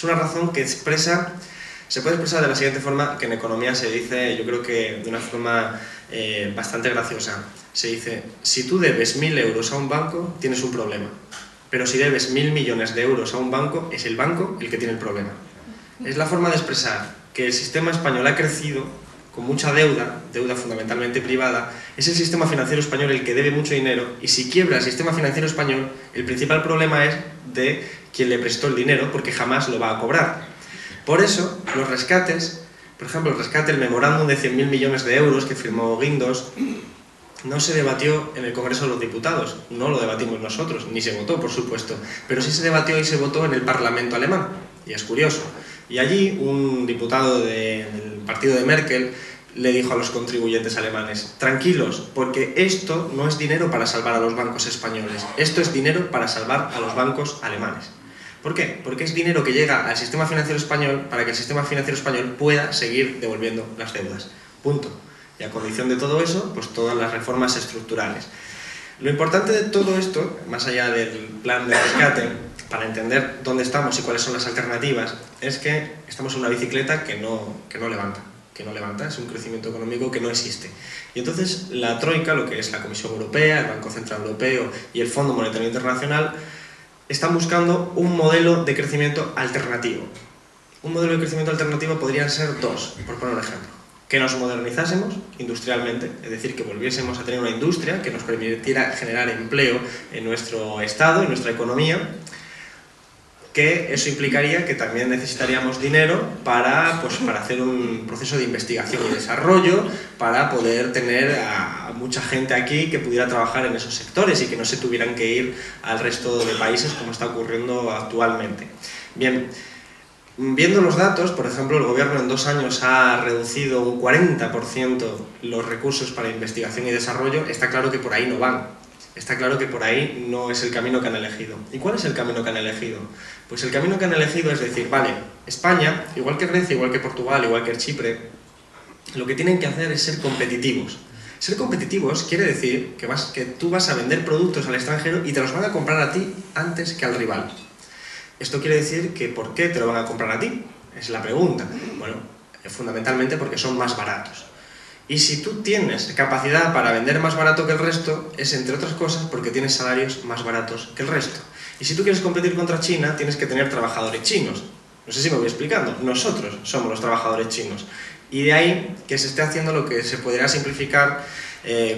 Es una razón que se puede expresar de la siguiente forma, que en economía se dice, yo creo que de una forma bastante graciosa. Se dice, si tú debes 1.000 euros a un banco, tienes un problema. Pero si debes 1.000 millones de euros a un banco, es el banco el que tiene el problema. Es la forma de expresar que el sistema español ha crecido con mucha deuda fundamentalmente privada. Es el sistema financiero español el que debe mucho dinero, y si quiebra el sistema financiero español, el principal problema es de quien le prestó el dinero, porque jamás lo va a cobrar. Por eso, los rescates, por ejemplo, el memorándum de 100.000 millones de euros que firmó Guindos, no se debatió en el Congreso de los Diputados, no lo debatimos nosotros, ni se votó, por supuesto, pero sí se debatió y se votó en el Parlamento alemán, y es curioso. Y allí un diputado del partido de Merkel le dijo a los contribuyentes alemanes, tranquilos, porque esto no es dinero para salvar a los bancos españoles, esto es dinero para salvar a los bancos alemanes. ¿Por qué? Porque es dinero que llega al sistema financiero español para que el sistema financiero español pueda seguir devolviendo las deudas. Punto. Y a condición de todo eso, pues todas las reformas estructurales. Lo importante de todo esto, más allá del plan de rescate, para entender dónde estamos y cuáles son las alternativas, es que estamos en una bicicleta que no levanta, es un crecimiento económico que no existe. Y entonces la Troika, lo que es la Comisión Europea, el Banco Central Europeo y el Fondo Monetario Internacional, están buscando un modelo de crecimiento alternativo. Un modelo de crecimiento alternativo podrían ser dos, por poner un ejemplo. Que nos modernizásemos industrialmente, es decir, que volviésemos a tener una industria que nos permitiera generar empleo en nuestro estado, en nuestra economía, que eso implicaría que también necesitaríamos dinero para hacer un proceso de investigación y desarrollo, para poder tener a mucha gente aquí que pudiera trabajar en esos sectores y que no se tuvieran que ir al resto de países como está ocurriendo actualmente. Bien, viendo los datos, por ejemplo, el gobierno en 2 años ha reducido un 40% los recursos para investigación y desarrollo. Está claro que por ahí no van. Está claro que por ahí no es el camino que han elegido. ¿Y cuál es el camino que han elegido? Pues el camino que han elegido es decir, vale, España, igual que Grecia, igual que Portugal, igual que Chipre, lo que tienen que hacer es ser competitivos. Ser competitivos quiere decir que tú vas a vender productos al extranjero y te los van a comprar a ti antes que al rival. Esto quiere decir que ¿por qué te lo van a comprar a ti? Es la pregunta. Bueno, fundamentalmente porque son más baratos. Y si tú tienes capacidad para vender más barato que el resto, es entre otras cosas porque tienes salarios más baratos que el resto. Y si tú quieres competir contra China, tienes que tener trabajadores chinos. No sé si me voy explicando. Nosotros somos los trabajadores chinos. Y de ahí que se esté haciendo lo que se podría simplificar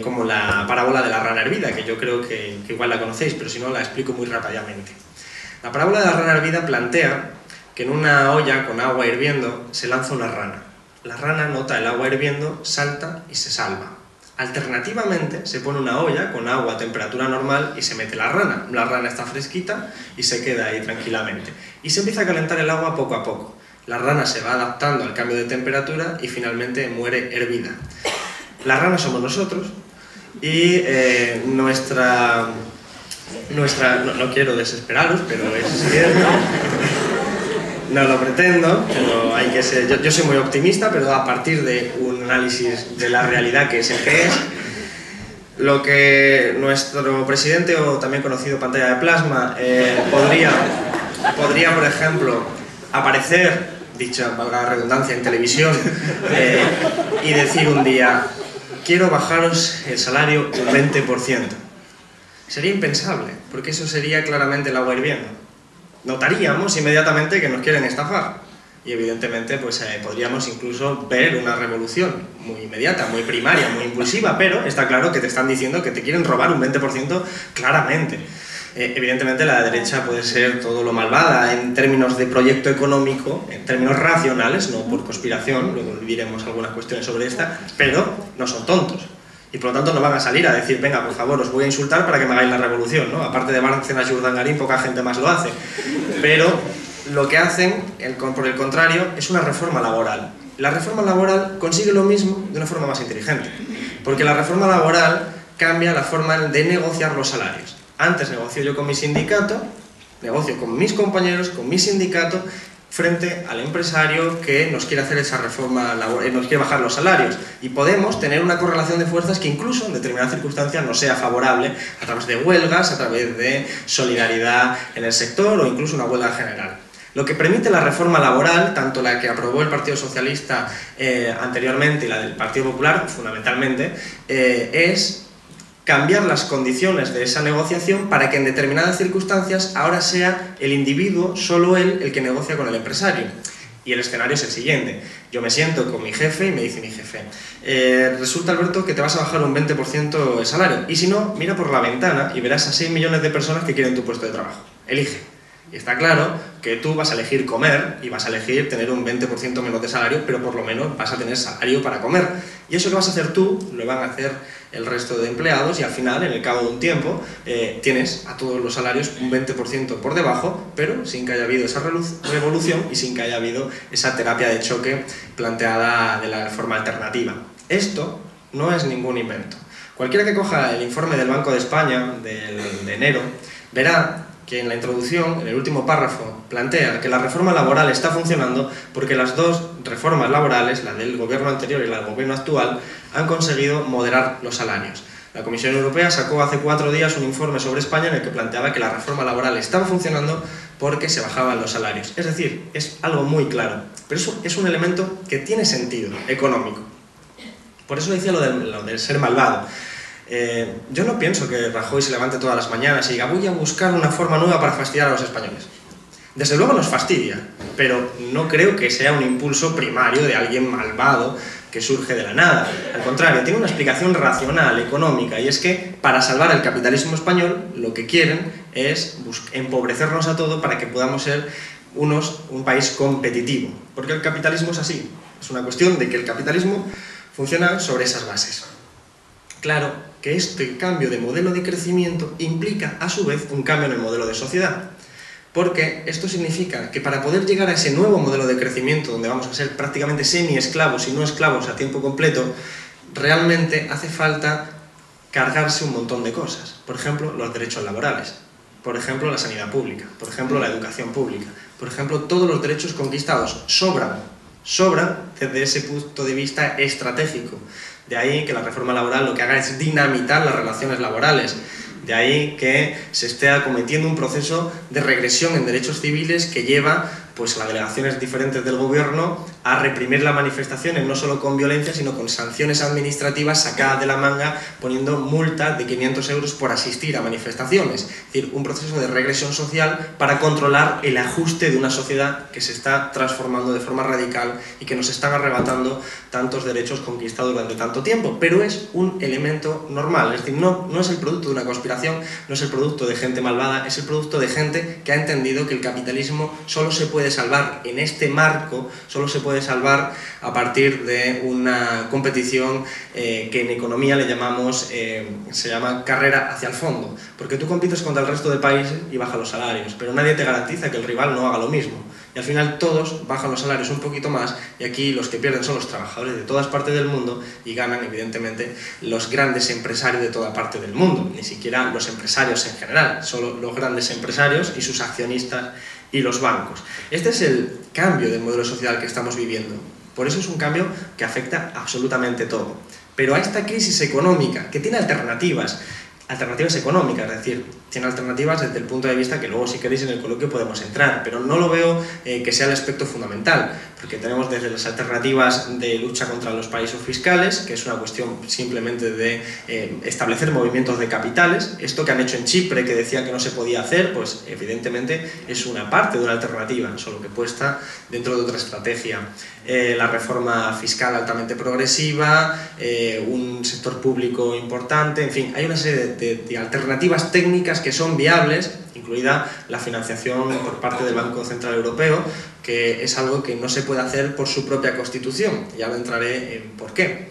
como la parábola de la rana hervida, que yo creo que igual la conocéis, pero si no la explico muy rápidamente. La parábola de la rana hervida plantea que en una olla con agua hirviendo se lanza una rana. La rana nota el agua hirviendo, salta y se salva. Alternativamente, se pone una olla con agua a temperatura normal y se mete la rana. La rana está fresquita y se queda ahí tranquilamente. Y se empieza a calentar el agua poco a poco. La rana se va adaptando al cambio de temperatura y finalmente muere hervida. La rana somos nosotros y no quiero desesperaros, pero es cierto. No lo pretendo, pero hay que ser... Yo soy muy optimista, pero a partir de un análisis de la realidad que es el que es, lo que nuestro presidente, o también conocido pantalla de plasma, podría, por ejemplo, aparecer, dicha valga la redundancia, en televisión y decir un día, quiero bajaros el salario un 20%. Sería impensable, porque eso sería claramente el agua hirviendo. Notaríamos inmediatamente que nos quieren estafar y evidentemente pues podríamos incluso ver una revolución muy inmediata, muy primaria, muy impulsiva, pero está claro que te están diciendo que te quieren robar un 20% claramente. Evidentemente la derecha puede ser todo lo malvada en términos de proyecto económico, en términos racionales, no por conspiración, luego diremos algunas cuestiones sobre esta, pero no son tontos. Y por lo tanto no van a salir a decir, venga, por favor, os voy a insultar para que me hagáis la revolución, ¿no? Aparte de Bárcenas y Urdangarín, poca gente más lo hace. Pero lo que hacen, por el contrario, es una reforma laboral. La reforma laboral consigue lo mismo de una forma más inteligente. Porque la reforma laboral cambia la forma de negociar los salarios. Antes negocio yo con mi sindicato, negocio con mis compañeros, con mi sindicato, frente al empresario que nos quiere hacer esa reforma laboral, nos quiere bajar los salarios. Y podemos tener una correlación de fuerzas que incluso en determinadas circunstancias nos sea favorable a través de huelgas, a través de solidaridad en el sector o incluso una huelga general. Lo que permite la reforma laboral, tanto la que aprobó el Partido Socialista anteriormente y la del Partido Popular, fundamentalmente, es cambiar las condiciones de esa negociación para que en determinadas circunstancias ahora sea el individuo, solo él, el que negocia con el empresario. Y el escenario es el siguiente: yo me siento con mi jefe y me dice mi jefe, resulta, Alberto, que te vas a bajar un 20% el salario, y si no, mira por la ventana y verás a 6 millones de personas que quieren tu puesto de trabajo. Elige. Y está claro que tú vas a elegir comer y vas a elegir tener un 20% menos de salario, pero por lo menos vas a tener salario para comer. Y eso que vas a hacer tú, lo van a hacer el resto de empleados, y al final, en el cabo de un tiempo, tienes a todos los salarios un 20% por debajo, pero sin que haya habido esa revolución y sin que haya habido esa terapia de choque planteada de la forma alternativa. Esto no es ningún invento. Cualquiera que coja el informe del Banco de España de enero verá que en la introducción, en el último párrafo, plantea que la reforma laboral está funcionando porque las dos reformas laborales, la del gobierno anterior y la del gobierno actual, han conseguido moderar los salarios. La Comisión Europea sacó hace 4 días un informe sobre España en el que planteaba que la reforma laboral estaba funcionando porque se bajaban los salarios. Es decir, es algo muy claro, pero eso es un elemento que tiene sentido económico. Por eso decía lo del ser malvado. Yo no pienso que Rajoy se levante todas las mañanas y diga voy a buscar una forma nueva para fastidiar a los españoles. Desde luego nos fastidia, pero no creo que sea un impulso primario de alguien malvado que surge de la nada. Al contrario, tiene una explicación racional, económica, y es que para salvar el capitalismo español lo que quieren es empobrecernos a todos para que podamos ser un país competitivo. Porque el capitalismo es así, es una cuestión de que el capitalismo funciona sobre esas bases. Claro que este cambio de modelo de crecimiento implica, a su vez, un cambio en el modelo de sociedad. Porque esto significa que para poder llegar a ese nuevo modelo de crecimiento, donde vamos a ser prácticamente semi-esclavos y no esclavos a tiempo completo, realmente hace falta cargarse un montón de cosas. Por ejemplo, los derechos laborales. Por ejemplo, la sanidad pública. Por ejemplo, la educación pública. Por ejemplo, todos los derechos conquistados sobran desde ese punto de vista estratégico. De ahí que la reforma laboral lo que haga es dinamitar las relaciones laborales. De ahí que se esté acometiendo un proceso de regresión en derechos civiles que lleva pues, a las delegaciones diferentes del gobierno a reprimir las manifestaciones, no solo con violencia, sino con sanciones administrativas sacadas de la manga, poniendo multas de 500 euros por asistir a manifestaciones. Es decir, un proceso de regresión social para controlar el ajuste de una sociedad que se está transformando de forma radical y que nos están arrebatando tantos derechos conquistados durante tanto tiempo. Pero es un elemento normal, es decir, no es el producto de una conspiración, no es el producto de gente malvada, es el producto de gente que ha entendido que el capitalismo solo se puede salvar en este marco, solo se puede salvar a partir de una competición que en economía le llamamos, se llama carrera hacia el fondo, porque tú compites contra el resto de países y bajan los salarios, pero nadie te garantiza que el rival no haga lo mismo. Y al final todos bajan los salarios un poquito más y aquí los que pierden son los trabajadores de todas partes del mundo y ganan evidentemente los grandes empresarios de toda parte del mundo, ni siquiera los empresarios en general, solo los grandes empresarios y sus accionistas y los bancos. Este es el cambio del modelo social que estamos viviendo. Por eso es un cambio que afecta absolutamente todo. Pero a esta crisis económica, que tiene alternativas económicas, es decir, tiene alternativas desde el punto de vista que luego, si queréis, en el coloquio podemos entrar, pero no lo veo que sea el aspecto fundamental, porque tenemos desde las alternativas de lucha contra los paraísos fiscales, que es una cuestión simplemente de establecer movimientos de capitales. Esto que han hecho en Chipre, que decía que no se podía hacer, pues evidentemente es una parte de una alternativa, solo que puesta dentro de otra estrategia. La reforma fiscal altamente progresiva, un sector público importante, en fin, hay una serie de alternativas técnicas que son viables, incluida la financiación por parte del Banco Central Europeo, que es algo que no se puede hacer por su propia Constitución, ya lo entraré en por qué.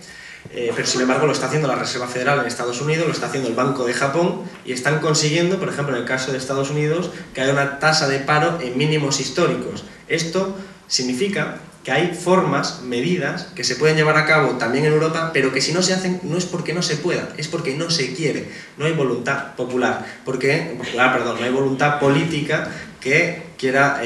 Pero sin embargo lo está haciendo la Reserva Federal en Estados Unidos, lo está haciendo el Banco de Japón y están consiguiendo, por ejemplo en el caso de Estados Unidos, que haya una tasa de paro en mínimos históricos. Esto significa que hay formas, medidas, que se pueden llevar a cabo también en Europa, pero que si no se hacen no es porque no se pueda, es porque no se quiere, no hay voluntad popular, no hay voluntad política que quiera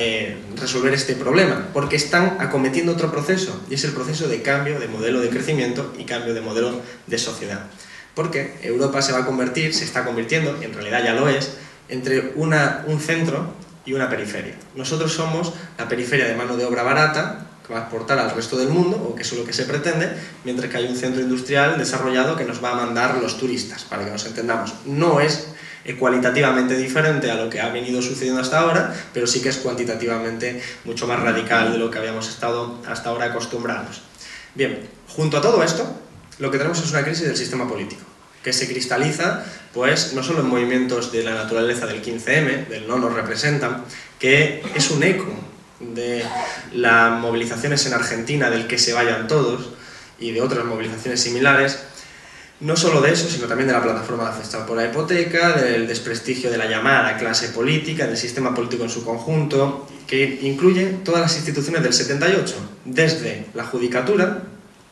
resolver este problema, porque están acometiendo otro proceso, y es el proceso de cambio de modelo de crecimiento y cambio de modelo de sociedad. Porque Europa se va a convertir, se está convirtiendo, en realidad ya lo es, entre un centro y una periferia. Nosotros somos la periferia de mano de obra barata, que va a exportar al resto del mundo, o que eso es lo que se pretende, mientras que hay un centro industrial desarrollado que nos va a mandar los turistas, para que nos entendamos. No es cualitativamente diferente a lo que ha venido sucediendo hasta ahora, pero sí que es cuantitativamente mucho más radical de lo que habíamos estado hasta ahora acostumbrados. Bien, junto a todo esto, lo que tenemos es una crisis del sistema político, que se cristaliza, pues, no solo en movimientos de la naturaleza del 15M, del no nos representan, que es un eco de las movilizaciones en Argentina del que se vayan todos y de otras movilizaciones similares. No solo de eso, sino también de la plataforma de afectados por la hipoteca, del desprestigio de la llamada clase política, del sistema político en su conjunto, que incluye todas las instituciones del 78, desde la judicatura,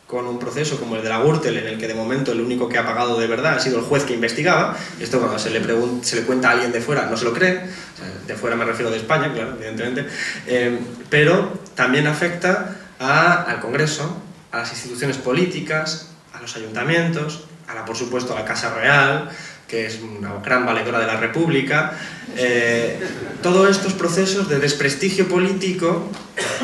con un proceso como el de la Gürtel, en el que de momento el único que ha pagado de verdad ha sido el juez que investigaba. Esto cuando se le cuenta a alguien de fuera no se lo cree, o sea, de fuera me refiero de España, claro, evidentemente, pero también afecta al Congreso, a las instituciones políticas, a los ayuntamientos, por supuesto a la Casa Real, que es una gran valedora de la República. Todos estos procesos de desprestigio político,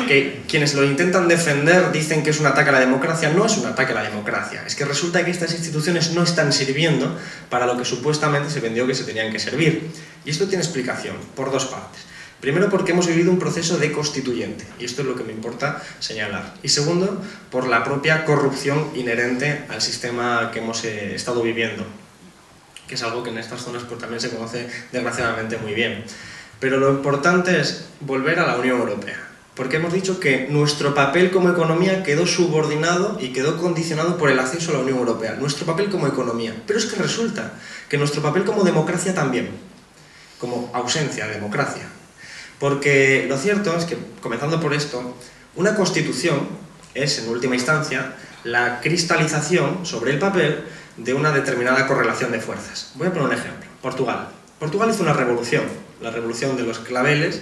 que quienes lo intentan defender dicen que es un ataque a la democracia, no es un ataque a la democracia, es que resulta que estas instituciones no están sirviendo para lo que supuestamente se vendió que se tenían que servir. Y esto tiene explicación, por dos partes. Primero, porque hemos vivido un proceso de constituyente, y esto es lo que me importa señalar. Y segundo, por la propia corrupción inherente al sistema que hemos estado viviendo, que es algo que en estas zonas pues, también se conoce desgraciadamente muy bien. Pero lo importante es volver a la Unión Europea, porque hemos dicho que nuestro papel como economía quedó subordinado y quedó condicionado por el acceso a la Unión Europea, nuestro papel como economía. Pero es que resulta que nuestro papel como democracia también, como ausencia de democracia. Porque lo cierto es que, comenzando por esto, una constitución es, en última instancia, la cristalización sobre el papel de una determinada correlación de fuerzas. Voy a poner un ejemplo. Portugal. Portugal hizo una revolución, la revolución de los claveles,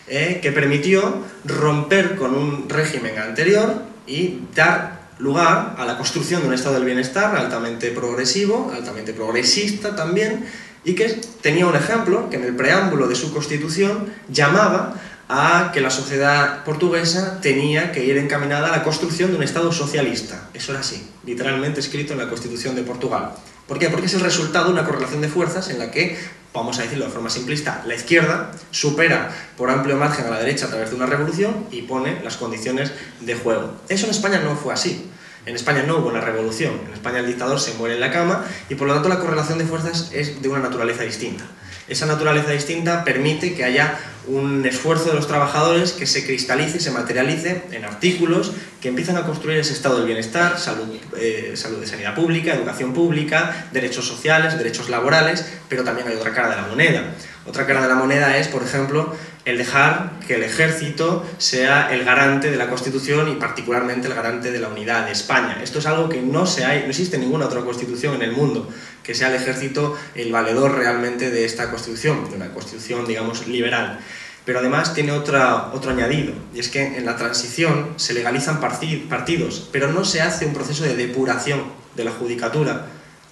que permitió romper con un régimen anterior y dar lugar a la construcción de un estado del bienestar altamente progresivo, altamente progresista también, y que tenía un ejemplo que en el preámbulo de su constitución llamaba a que la sociedad portuguesa tenía que ir encaminada a la construcción de un Estado socialista. Eso era así, literalmente escrito en la Constitución de Portugal. ¿Por qué? Porque es el resultado de una correlación de fuerzas en la que, vamos a decirlo de forma simplista, la izquierda supera por amplio margen a la derecha a través de una revolución y pone las condiciones de juego. Eso en España no fue así. En España no hubo una revolución, en España el dictador se muere en la cama y por lo tanto la correlación de fuerzas es de una naturaleza distinta. Esa naturaleza distinta permite que haya un esfuerzo de los trabajadores que se cristalice y se materialice en artículos que empiezan a construir ese estado del bienestar, salud de sanidad pública, educación pública, derechos sociales, derechos laborales, pero también hay otra cara de la moneda. Otra cara de la moneda es, por ejemplo, el dejar que el ejército sea el garante de la Constitución y particularmente el garante de la unidad de España. Esto es algo que no existe ninguna otra Constitución en el mundo, que sea el ejército el valedor realmente de esta Constitución, de una Constitución, digamos, liberal. Pero además tiene otro añadido, y es que en la transición se legalizan partidos, pero no se hace un proceso de depuración de la judicatura,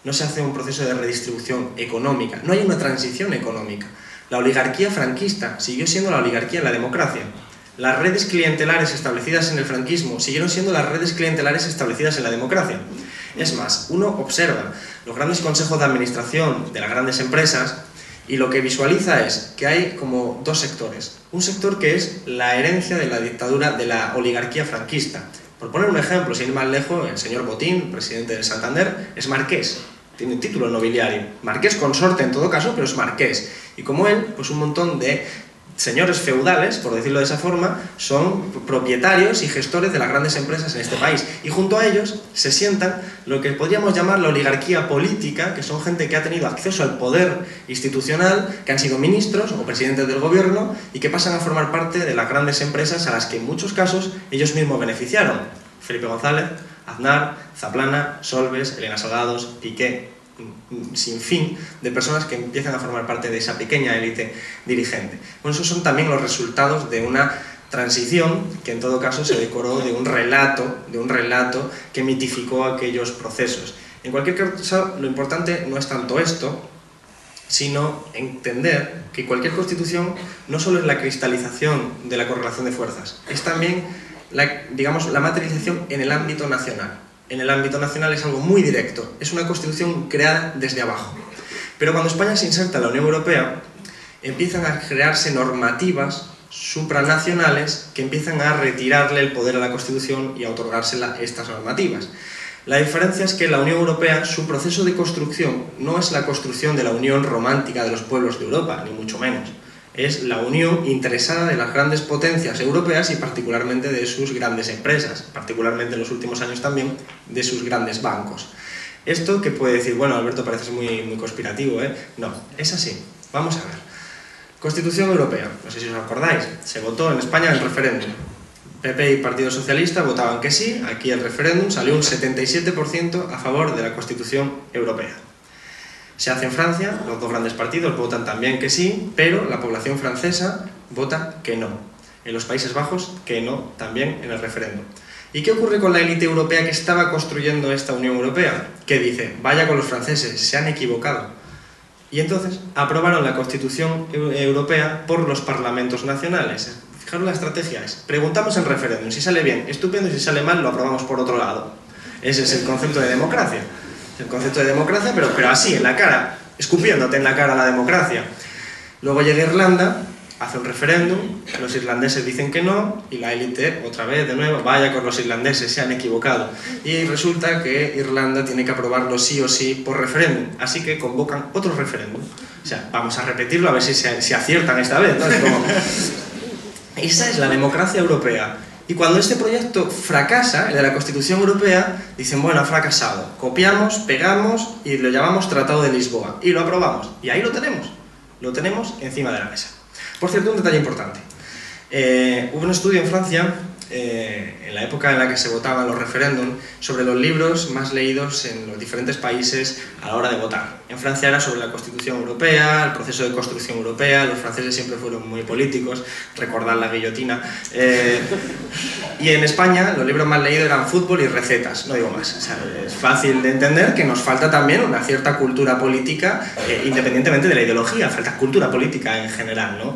no se hace un proceso de redistribución económica, no hay una transición económica. La oligarquía franquista siguió siendo la oligarquía en la democracia. Las redes clientelares establecidas en el franquismo siguieron siendo las redes clientelares establecidas en la democracia. Es más, uno observa los grandes consejos de administración de las grandes empresas y lo que visualiza es que hay como dos sectores. Un sector que es la herencia de la dictadura de la oligarquía franquista. Por poner un ejemplo, sin ir más lejos, el señor Botín, presidente del Santander, es marqués. Tiene título nobiliario. Marqués consorte en todo caso, pero es marqués. Y como él, pues un montón de señores feudales, por decirlo de esa forma, son propietarios y gestores de las grandes empresas en este país. Y junto a ellos se sientan lo que podríamos llamar la oligarquía política, que son gente que ha tenido acceso al poder institucional, que han sido ministros o presidentes del gobierno y que pasan a formar parte de las grandes empresas a las que en muchos casos ellos mismos beneficiaron. Felipe González, Aznar, Zaplana, Solbes, Elena Salgados, Piqué, sin fin de personas que empiezan a formar parte de esa pequeña élite dirigente. Bueno, esos son también los resultados de una transición que en todo caso se decoró de un relato que mitificó aquellos procesos. En cualquier caso, lo importante no es tanto esto, sino entender que cualquier constitución no solo es la cristalización de la correlación de fuerzas, es también la materialización en el ámbito nacional. En el ámbito nacional es algo muy directo, es una constitución creada desde abajo. Pero cuando España se inserta en la Unión Europea, empiezan a crearse normativas supranacionales que empiezan a retirarle el poder a la Constitución y a otorgársela estas normativas. La diferencia es que la Unión Europea, su proceso de construcción, no es la construcción de la unión romántica de los pueblos de Europa, ni mucho menos. Es la unión interesada de las grandes potencias europeas y particularmente de sus grandes empresas, particularmente en los últimos años también de sus grandes bancos. Esto que puede decir, bueno, Alberto, parece muy conspirativo, ¿eh? No, es así. Vamos a ver. Constitución Europea, no sé si os acordáis, se votó en España en referéndum. PP y Partido Socialista votaban que sí, aquí el referéndum salió un 77% a favor de la Constitución Europea. Se hace en Francia, los dos grandes partidos votan también que sí, pero la población francesa vota que no. En los Países Bajos, que no, también en el referéndum. ¿Y qué ocurre con la élite europea que estaba construyendo esta Unión Europea? Que dice, vaya con los franceses, se han equivocado. Y entonces aprobaron la Constitución Europea por los parlamentos nacionales. Fijaros, la estrategia es, preguntamos en referéndum, si sale bien, estupendo, y si sale mal, lo aprobamos por otro lado. Ese es el concepto de democracia. El concepto de democracia, pero así, en la cara, escupiéndote en la cara la democracia. Luego llega Irlanda, hace un referéndum, los irlandeses dicen que no, y la élite, otra vez, de nuevo, vaya con los irlandeses, se han equivocado. Y resulta que Irlanda tiene que aprobarlo sí o sí por referéndum, así que convocan otro referéndum. O sea, vamos a repetirlo a ver si aciertan esta vez, ¿no? Es como... Esa es la democracia europea. Y cuando este proyecto fracasa, el de la Constitución Europea, dicen, bueno, ha fracasado. Copiamos, pegamos y lo llamamos Tratado de Lisboa. Y lo aprobamos. Y ahí lo tenemos encima de la mesa. Por cierto, un detalle importante. Hubo un estudio en Francia, en la época en la que se votaban los referéndums, sobre los libros más leídos en los diferentes países a la hora de votar. En Francia era sobre la Constitución Europea, el proceso de construcción europea, los franceses siempre fueron muy políticos, recordad la guillotina. Y en España los libros más leídos eran fútbol y recetas, no digo más. O sea, es fácil de entender que nos falta también una cierta cultura política, independientemente de la ideología, falta cultura política en general, ¿no?